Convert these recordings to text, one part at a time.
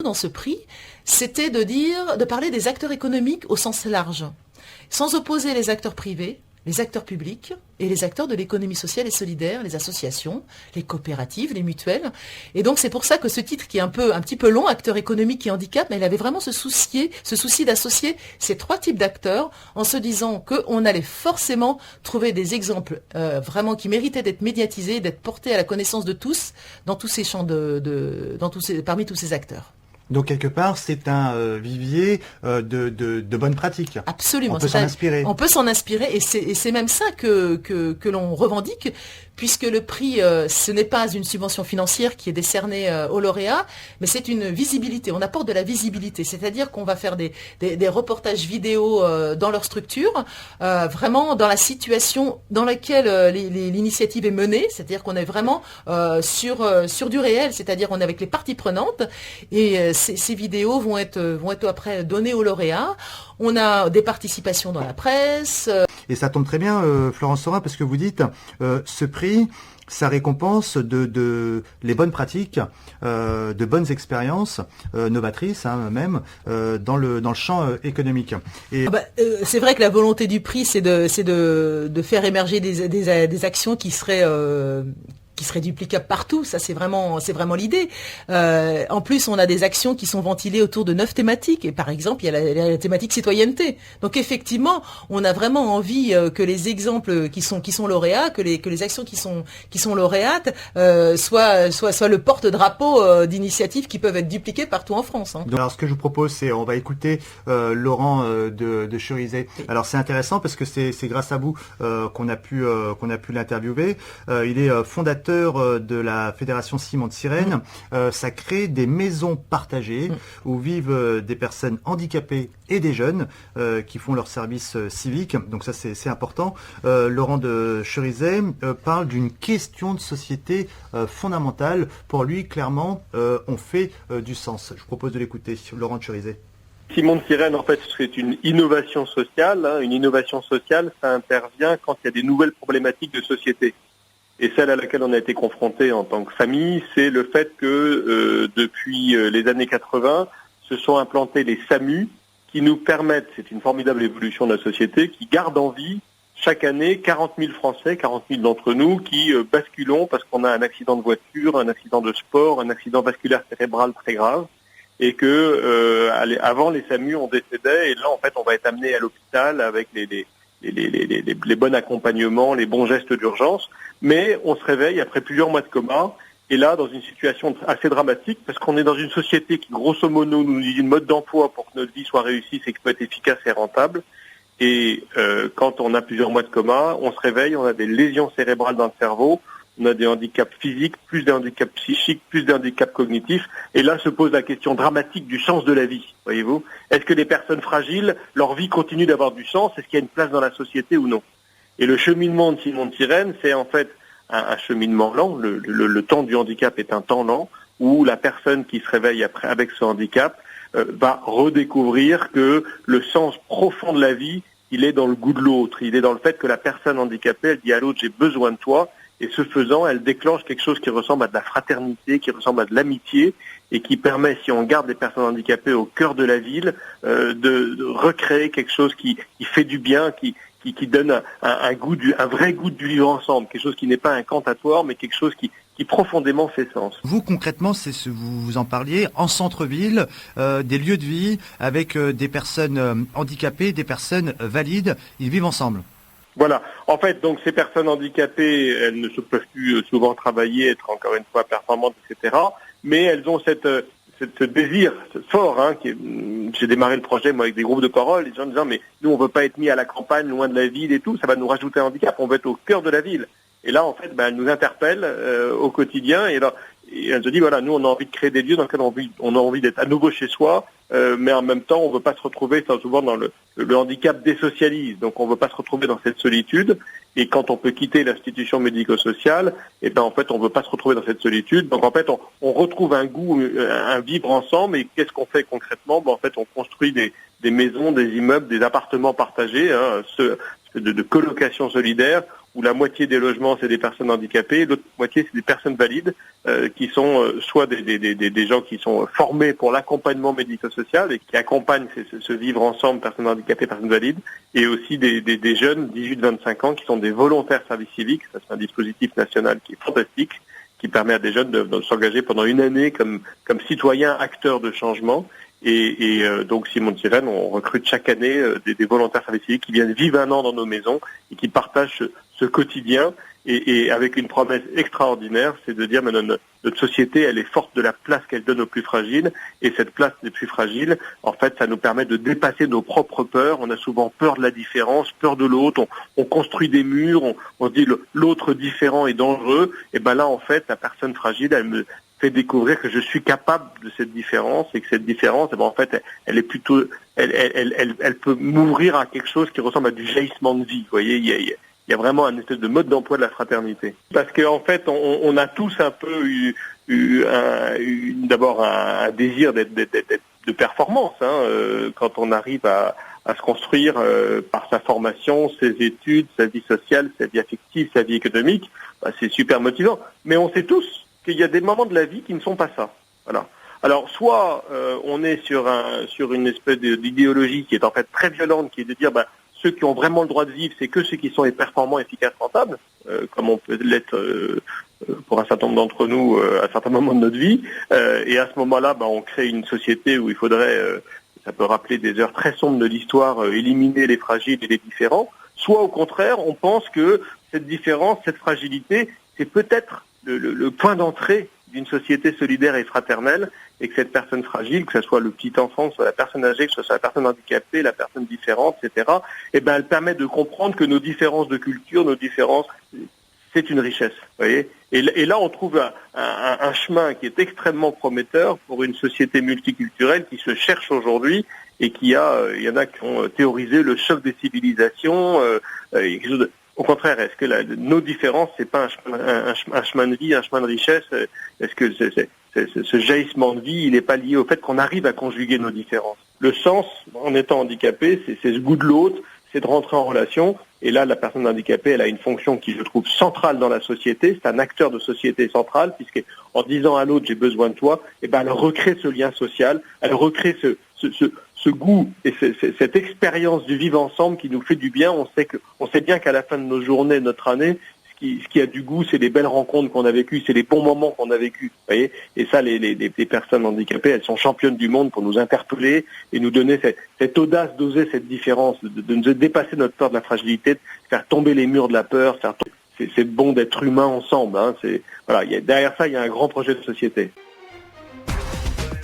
dans ce prix, c'était de parler des acteurs économiques au sens large, sans opposer les acteurs privés, les acteurs publics et les acteurs de l'économie sociale et solidaire, les associations, les coopératives, les mutuelles. Et donc c'est pour ça que ce titre qui est un petit peu long, acteurs économiques et handicap, mais il avait vraiment ce souci d'associer ces trois types d'acteurs en se disant qu'on allait forcément trouver des exemples vraiment qui méritaient d'être médiatisés, d'être portés à la connaissance de tous dans tous ces champs parmi tous ces acteurs. Donc quelque part, c'est un vivier de bonnes pratiques. Absolument. On peut s'en inspirer. On peut s'en inspirer et c'est même ça que l'on revendique, puisque le prix, ce n'est pas une subvention financière qui est décernée aux lauréats, mais c'est une visibilité. On apporte de la visibilité, c'est-à-dire qu'on va faire des reportages vidéo dans leur structure, vraiment dans la situation dans laquelle l'initiative est menée, c'est-à-dire qu'on est vraiment sur du réel, c'est-à-dire on est avec les parties prenantes et ces vidéos vont être après données aux lauréats. On a des participations dans la presse. Et ça tombe très bien, Florence Saurin, parce que vous dites ce prix, ça récompense les bonnes pratiques, de bonnes expériences novatrices même dans le champ économique. Et c'est vrai que la volonté du prix, c'est de faire émerger des actions qui seraient duplicables partout. Ça, c'est vraiment l'idée. En plus, on a des actions qui sont ventilées autour de 9 thématiques. Et par exemple, il y a la thématique citoyenneté. Donc effectivement, on a vraiment envie que les exemples qui sont lauréats, que les actions qui sont lauréates soient le porte-drapeau d'initiatives qui peuvent être dupliquées partout en France. Hein. Alors, ce que je vous propose, c'est on va écouter Laurent de Cherizet. Alors, c'est intéressant parce que c'est grâce à vous qu'on a pu l'interviewer. Il est fondateur de la Fédération Simon de Sirène. Ça crée des maisons partagées où vivent des personnes handicapées et des jeunes qui font leur service civique. Donc ça, c'est important. Laurent de Cherizet parle d'une question de société fondamentale. Pour lui, clairement, on fait du sens. Je vous propose de l'écouter. Laurent de Cherizet. Simon de Sirène, en fait, c'est une innovation sociale. Une innovation sociale, ça intervient quand il y a des nouvelles problématiques de société. Et celle à laquelle on a été confronté en tant que famille, c'est le fait que depuis les années 80, se sont implantés les SAMU qui nous permettent, c'est une formidable évolution de la société, qui gardent en vie chaque année 40 000 Français, 40 000 d'entre nous, qui basculons parce qu'on a un accident de voiture, un accident de sport, un accident vasculaire cérébral très grave, et que avant les SAMU on décédait, et là en fait on va être amené à l'hôpital avec les bons accompagnements, les bons gestes d'urgence, mais on se réveille après plusieurs mois de coma, et là dans une situation assez dramatique, parce qu'on est dans une société qui grosso modo nous dit une mode d'emploi pour que notre vie soit réussie, c'est qu'il faut être efficace et rentable, et quand on a plusieurs mois de coma, on se réveille, on a des lésions cérébrales dans le cerveau, on a des handicaps physiques, plus des handicaps psychiques, plus des handicaps cognitifs. Et là se pose la question dramatique du sens de la vie, voyez-vous. Est-ce que les personnes fragiles, leur vie continue d'avoir du sens? Est-ce qu'il y a une place dans la société ou non? Et le cheminement de Simon de Sirène, c'est en fait un cheminement lent. Le temps du handicap est un temps lent où la personne qui se réveille après avec ce handicap va redécouvrir que le sens profond de la vie, il est dans le goût de l'autre. Il est dans le fait que la personne handicapée, elle dit à l'autre, j'ai besoin de toi. Et ce faisant, elle déclenche quelque chose qui ressemble à de la fraternité, qui ressemble à de l'amitié, et qui permet, si on garde les personnes handicapées au cœur de la ville, de recréer quelque chose qui fait du bien, qui donne un vrai goût du vivre ensemble, quelque chose qui n'est pas incantatoire, mais quelque chose qui profondément fait sens. Vous, concrètement, vous en parliez, en centre-ville, des lieux de vie avec des personnes handicapées, des personnes valides, ils vivent ensemble. Voilà. En fait, donc ces personnes handicapées, elles ne se peuvent plus souvent travailler, être encore une fois performantes, etc. Mais elles ont ce désir fort. J'ai démarré le projet moi avec des groupes de parole, les gens disant mais nous on veut pas être mis à la campagne, loin de la ville et tout, ça va nous rajouter un handicap. On veut être au cœur de la ville. Et là, en fait, elles nous interpellent au quotidien. Et elles se disent voilà, nous on a envie de créer des lieux dans lesquels on a envie d'être à nouveau chez soi. Mais en même temps, on ne veut pas se retrouver, souvent dans le handicap désocialise, donc on ne veut pas se retrouver dans cette solitude, et quand on peut quitter l'institution médico-sociale, et ben en fait on ne veut pas se retrouver dans cette solitude, donc en fait on retrouve un goût, un vivre ensemble, et qu'est-ce qu'on fait concrètement? En fait on construit des maisons, des immeubles, des appartements partagés, de colocation solidaire, où la moitié des logements c'est des personnes handicapées, l'autre moitié c'est des personnes valides qui sont soit des gens qui sont formés pour l'accompagnement médico-social et qui accompagnent ce vivre ensemble, personnes handicapées, personnes valides, et aussi des jeunes 18-25 ans qui sont des volontaires service civique. Ça, c'est un dispositif national qui est fantastique, qui permet à des jeunes de s'engager pendant une année comme citoyens acteurs de changement. Et donc Simon de Sirène, on recrute chaque année des volontaires service civique qui viennent vivre un an dans nos maisons et qui partagent ce quotidien et avec une promesse extraordinaire, c'est de dire mais notre société, elle est forte de la place qu'elle donne aux plus fragiles, et cette place des plus fragiles, en fait, ça nous permet de dépasser nos propres peurs. On a souvent peur de la différence, peur de l'autre, on construit des murs, on se dit l'autre différent est dangereux, et ben là en fait la personne fragile, elle me fait découvrir que je suis capable de cette différence, et que cette différence, en fait, elle est plutôt, elle peut m'ouvrir à quelque chose qui ressemble à du jaillissement de vie. Vous voyez, il y a vraiment un espèce de mode d'emploi de la fraternité. Parce qu'en fait, on a tous un peu eu d'abord un désir de performance, quand on arrive à se construire par sa formation, ses études, sa vie sociale, sa vie affective, sa vie économique. C'est super motivant. Mais on sait tous qu'il y a des moments de la vie qui ne sont pas ça. Voilà. Alors, soit on est sur une espèce d'idéologie qui est en fait très violente, qui est de dire ceux qui ont vraiment le droit de vivre, c'est que ceux qui sont les performants, efficaces, rentables, comme on peut l'être pour un certain nombre d'entre nous à certains moments de notre vie. Et à ce moment-là, on crée une société où il faudrait, ça peut rappeler des heures très sombres de l'histoire, éliminer les fragiles et les différents. Soit au contraire, on pense que cette différence, cette fragilité, c'est peut-être le point d'entrée d'une société solidaire et fraternelle, et que cette personne fragile, que ce soit le petit enfant, que ce soit la personne âgée, que ce soit la personne handicapée, la personne différente, etc., elle permet de comprendre que nos différences de culture, nos différences, c'est une richesse. Vous voyez, et là, on trouve un chemin qui est extrêmement prometteur pour une société multiculturelle qui se cherche aujourd'hui, et il y en a qui ont théorisé le choc des civilisations, au contraire, est-ce que nos différences, c'est pas un chemin de vie, un chemin de richesse? Est-ce que ce jaillissement de vie, il n'est pas lié au fait qu'on arrive à conjuguer nos différences? Le sens, en étant handicapé, c'est ce goût de l'autre, c'est de rentrer en relation. Et là, la personne handicapée, elle a une fonction qui, je trouve, centrale dans la société. C'est un acteur de société central, puisqu'en disant à l'autre, j'ai besoin de toi, elle recrée ce lien social, elle recrée ce goût et cette expérience du vivre ensemble qui nous fait du bien. On sait bien qu'à la fin de nos journées, de notre année, ce qui a du goût, c'est les belles rencontres qu'on a vécues, c'est les bons moments qu'on a vécus. Vous voyez, et ça, les personnes handicapées, elles sont championnes du monde pour nous interpeller et nous donner cette audace d'oser cette différence, de nous dépasser notre peur de la fragilité, de faire tomber les murs de la peur. C'est bon d'être humain ensemble. Derrière ça, il y a un grand projet de société.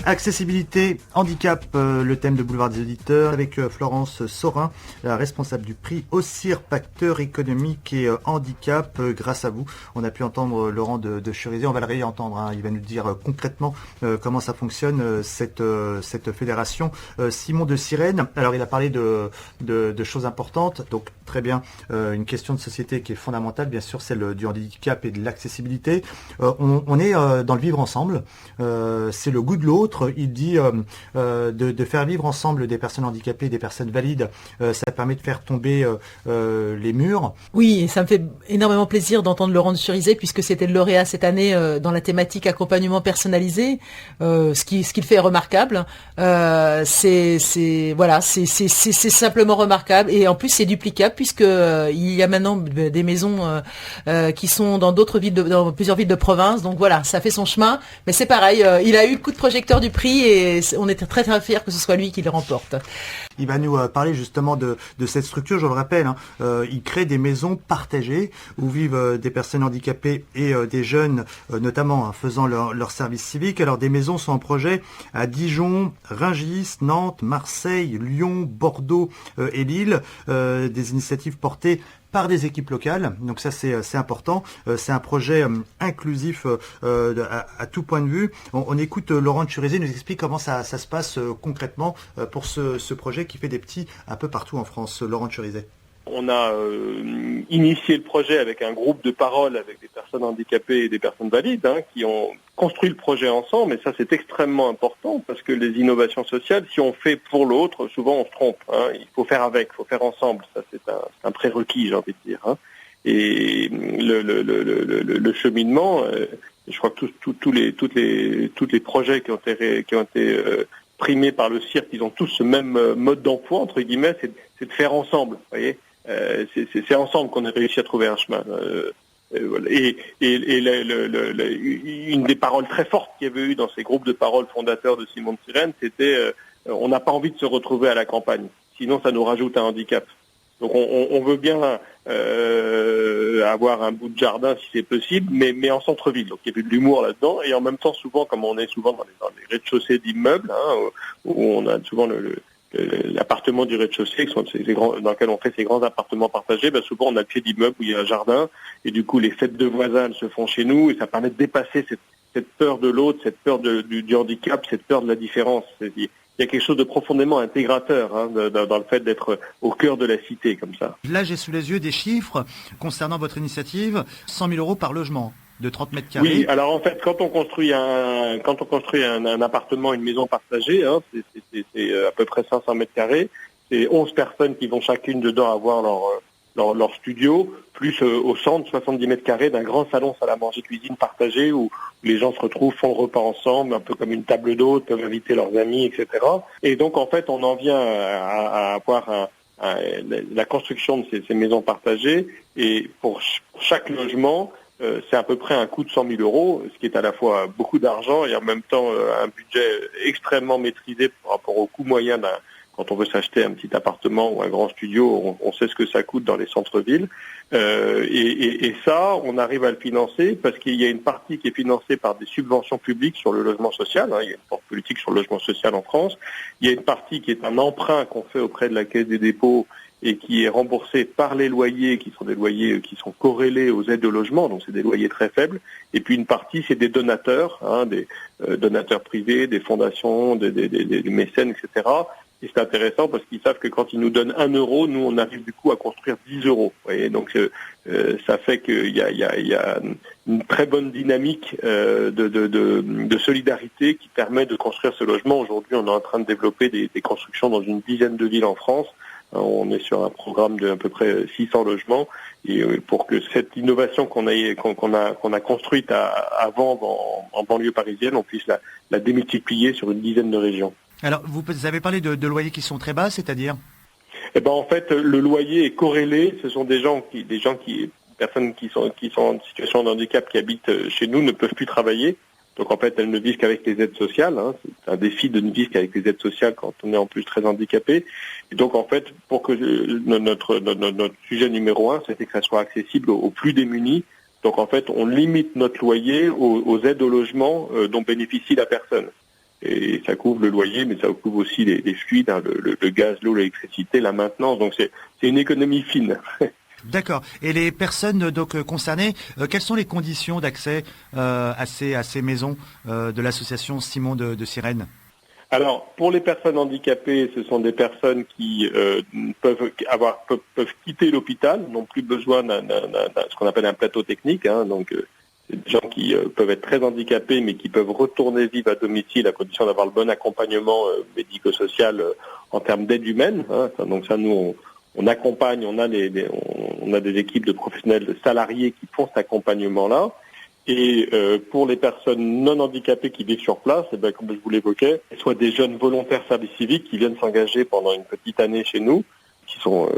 Accessibilité, handicap, le thème de Boulevard des auditeurs avec Florence Saurin, la responsable du prix OSIRP, acteur économique et handicap. Grâce à vous, on a pu entendre Laurent de Cherizé. On va le réentendre. Il va nous dire concrètement comment ça fonctionne cette fédération. Simon de Sirène. Alors il a parlé de choses importantes. Donc très bien, une question de société qui est fondamentale, bien sûr, celle du handicap et de l'accessibilité. On est dans le vivre ensemble. C'est le goût de l'autre. Il dit de faire vivre ensemble des personnes handicapées et des personnes valides, ça permet de faire tomber les murs. Oui, et ça me fait énormément plaisir d'entendre Laurent de Cherizé, puisque c'était le lauréat cette année dans la thématique accompagnement personnalisé. Ce qu'il fait est remarquable. C'est simplement remarquable, et en plus c'est duplicable, puisque il y a maintenant des maisons qui sont dans d'autres villes, dans plusieurs villes de province. Donc voilà, ça fait son chemin. Mais c'est pareil, il a eu le coup de projecteur du prix, et on est très très fiers que ce soit lui qui le remporte. Il va nous parler justement de cette structure, je le rappelle. Il crée des maisons partagées où vivent des personnes handicapées et des jeunes, notamment faisant leur service civique. Alors des maisons sont en projet à Dijon, Rungis, Nantes, Marseille, Lyon, Bordeaux et Lille. Des initiatives portées par des équipes locales, donc ça c'est important. C'est un projet inclusif à tout point de vue. On écoute Laurent de Cherizé nous explique comment ça se passe concrètement pour ce projet qui fait des petits un peu partout en France. Laurent de Cherizé. On a initié le projet avec un groupe de parole avec des personnes handicapées et des personnes valides qui ont construit le projet ensemble, et ça c'est extrêmement important parce que les innovations sociales, si on fait pour l'autre, souvent on se trompe. Il faut faire avec, il faut faire ensemble, ça c'est un prérequis, j'ai envie de dire. Et le cheminement, je crois que tous les projets qui ont été primés par le cirque, ils ont tous ce même mode d'emploi, entre guillemets, c'est de faire ensemble, vous voyez. C'est ensemble qu'on a réussi à trouver un chemin. Voilà. Et une des paroles très fortes qu'il y avait eu dans ces groupes de paroles fondateurs de Simon de Sirène, c'était on n'a pas envie de se retrouver à la campagne, sinon ça nous rajoute un handicap. Donc on veut bien avoir un bout de jardin si c'est possible, mais en centre-ville. Donc il y a eu de l'humour là-dedans, et en même temps, souvent, comme on est souvent dans les rez-de-chaussée d'immeubles, où on a souvent l'appartement du rez-de-chaussée, dans lequel on fait ces grands appartements partagés, souvent on a le pied d'immeuble où il y a un jardin, et du coup les fêtes de voisins se font chez nous, et ça permet de dépasser cette peur de l'autre, cette peur du handicap, cette peur de la différence. Il y a quelque chose de profondément intégrateur dans le fait d'être au cœur de la cité comme ça. Là, j'ai sous les yeux des chiffres concernant votre initiative, 100 000 € par logement de 30 mètres carrés. Oui, alors en fait, quand on construit un appartement, une maison partagée, c'est à peu près 500 mètres carrés, c'est 11 personnes qui vont chacune dedans avoir leur studio, plus au centre, 70 mètres carrés d'un grand salon salle à manger cuisine partagé où les gens se retrouvent, font le repas ensemble, un peu comme une table d'hôte, peuvent inviter leurs amis, etc. Et donc en fait, on en vient à avoir la construction de ces maisons partagées, et pour chaque logement, c'est à peu près un coût de 100 000 €, ce qui est à la fois beaucoup d'argent et en même temps un budget extrêmement maîtrisé par rapport au coût moyen quand on veut s'acheter un petit appartement ou un grand studio, on sait ce que ça coûte dans les centres-villes. Et ça, on arrive à le financer parce qu'il y a une partie qui est financée par des subventions publiques sur le logement social. Il y a une forte politique sur le logement social en France. Il y a une partie qui est un emprunt qu'on fait auprès de la Caisse des dépôts et qui est remboursé par les loyers, qui sont des loyers qui sont corrélés aux aides au logement, donc c'est des loyers très faibles. Et puis une partie, c'est des donateurs, des donateurs privés, des fondations, des mécènes, etc. Et c'est intéressant parce qu'ils savent que quand ils nous donnent 1 €, nous on arrive du coup à construire 10 €. Vous voyez, donc ça fait qu'il y a une très bonne dynamique de solidarité qui permet de construire ce logement. Aujourd'hui, on est en train de développer des constructions dans une dizaine de villes en France. On est sur un programme de à peu près 600 logements, et pour que cette innovation qu'on a construite avant en banlieue parisienne, on puisse la démultiplier sur une dizaine de régions. Alors, vous avez parlé de loyers qui sont très bas, c'est-à-dire ? En fait, le loyer est corrélé. Ce sont personnes qui sont en situation de handicap qui habitent chez nous ne peuvent plus travailler. Donc en fait, elles ne vivent qu'avec les aides sociales. C'est un défi de ne vivre qu'avec les aides sociales quand on est en plus très handicapé. Et donc en fait, pour que notre sujet numéro 1, c'était que ça soit accessible aux plus démunis. Donc en fait, on limite notre loyer aux aides au logement dont bénéficie la personne. Et ça couvre le loyer, mais ça couvre aussi les fluides, le gaz, l'eau, l'électricité, la maintenance. Donc c'est une économie fine. D'accord. Et les personnes concernées, quelles sont les conditions d'accès à ces maisons de l'association Simon de Sirène ? Alors, pour les personnes handicapées, ce sont des personnes qui peuvent quitter l'hôpital, n'ont plus besoin d'un ce qu'on appelle un plateau technique. Donc, c'est des gens qui peuvent être très handicapés, mais qui peuvent retourner vivre à domicile à condition d'avoir le bon accompagnement médico-social en termes d'aide humaine. Donc ça, nous, on accompagne, on a des équipes de professionnels, de salariés qui font cet accompagnement-là. Et pour les personnes non handicapées qui vivent sur place, comme je vous l'évoquais, soit des jeunes volontaires service civique qui viennent s'engager pendant une petite année chez nous, qui sont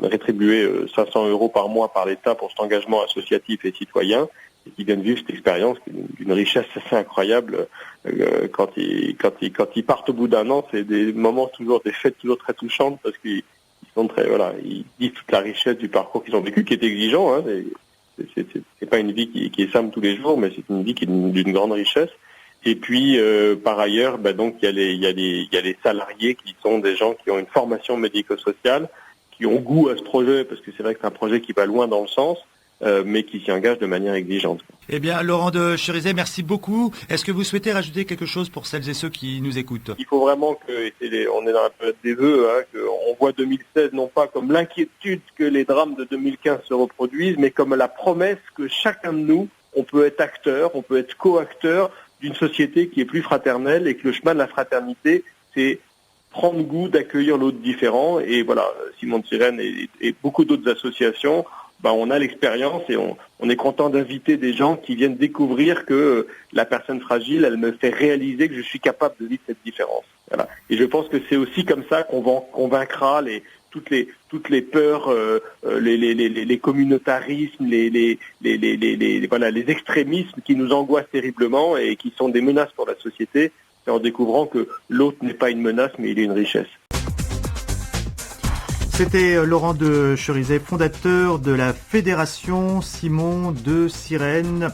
rétribués 500 € par mois par l'État pour cet engagement associatif et citoyen, et qui viennent vivre cette expérience d'une richesse assez incroyable. Quand ils partent au bout d'un an, c'est des fêtes toujours très touchantes parce qu'ils sont ils disent toute la richesse du parcours qu'ils ont vécu, qui est exigeant. C'est pas une vie qui est simple tous les jours, mais c'est une vie qui est d'une grande richesse. Et puis par ailleurs, donc il y a les salariés qui sont des gens qui ont une formation médico-sociale, qui ont goût à ce projet, parce que c'est vrai que c'est un projet qui va loin dans le sens, mais qui s'y engage de manière exigeante. Eh bien, Laurent de Cherizet, merci beaucoup. Est-ce que vous souhaitez rajouter quelque chose pour celles et ceux qui nous écoutent ? Il faut vraiment on est dans la période des vœux, qu'on voit 2016 non pas comme l'inquiétude que les drames de 2015 se reproduisent, mais comme la promesse que chacun de nous, on peut être acteur, on peut être co-acteur d'une société qui est plus fraternelle, et que le chemin de la fraternité, c'est prendre goût d'accueillir l'autre différent. Et voilà, Simon de Sirène et beaucoup d'autres associations on a l'expérience et on est content d'inviter des gens qui viennent découvrir que la personne fragile, elle me fait réaliser que je suis capable de vivre cette différence. Voilà. Et je pense que c'est aussi comme ça qu'on vaincra toutes les peurs, les communautarismes, les extrémismes qui nous angoissent terriblement et qui sont des menaces pour la société, en découvrant que l'autre n'est pas une menace, mais il est une richesse. C'était Laurent de Cherizay, fondateur de la Fédération Simon de Sirène.